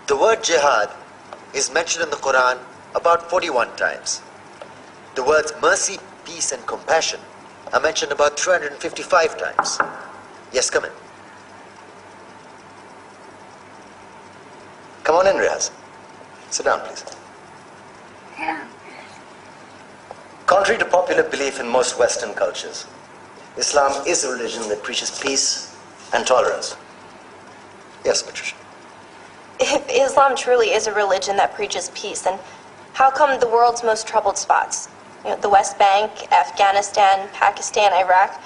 The word jihad is mentioned in the Quran about 41 times. The words mercy, peace, and compassion are mentioned about 355 times. Yes, come in. Come on in, Riaz. Sit down, please. Contrary to popular belief in most Western cultures, Islam is a religion that preaches peace and tolerance. Yes, Patricia. If Islam truly is a religion that preaches peace, then how come the world's most troubled spots, the West Bank, Afghanistan, Pakistan, Iraq,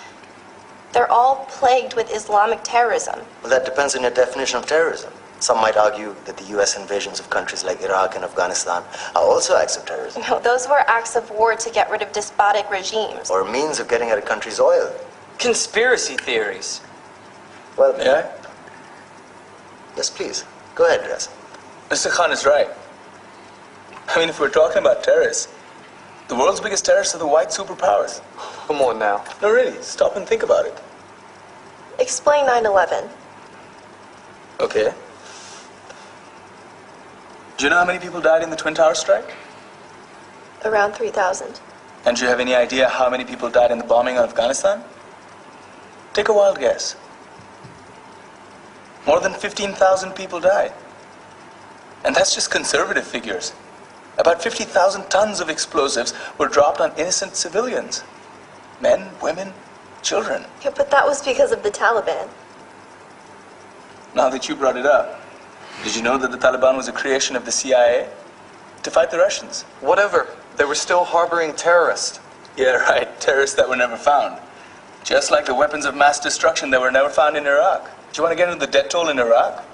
they're all plagued with Islamic terrorism? Well, that depends on your definition of terrorism. Some might argue that the US invasions of countries like Iraq and Afghanistan are also acts of terrorism. No, those were acts of war to get rid of despotic regimes. Or a means of getting at a country's oil. Conspiracy theories. Well, May I? Yes, please. Go ahead, Riaz. Mr. Khan is right. I mean, if we're talking about terrorists, the world's biggest terrorists are the white superpowers. Come on now. No, really, stop and think about it. Explain 9/11. Okay. Do you know how many people died in the Twin Towers strike? Around 3,000. And do you have any idea how many people died in the bombing of Afghanistan? Take a wild guess. More than 15,000 people died. And that's just conservative figures. About 50,000 tons of explosives were dropped on innocent civilians. Men, women, children. Yeah, but that was because of the Taliban. Now that you brought it up, did you know that the Taliban was a creation of the CIA to fight the Russians? Whatever. They were still harboring terrorists. Yeah, right. Terrorists that were never found. Just like the weapons of mass destruction that were never found in Iraq. Do you want to get into the death toll in Iraq?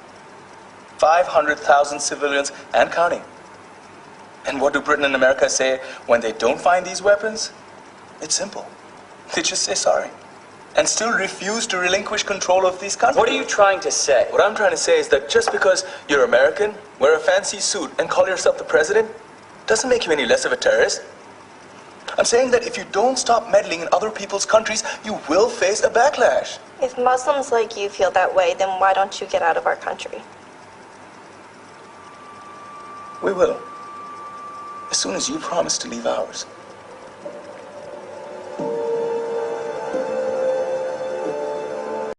500,000 civilians and counting. And what do Britain and America say when they don't find these weapons? It's simple. They just say sorry. And still refuse to relinquish control of these countries. What are you trying to say? What I'm trying to say is that just because you're American, wear a fancy suit, and call yourself the president, doesn't make you any less of a terrorist. I'm saying that if you don't stop meddling in other people's countries, you will face a backlash. If Muslims like you feel that way, then why don't you get out of our country? We will. As soon as you promise to leave ours.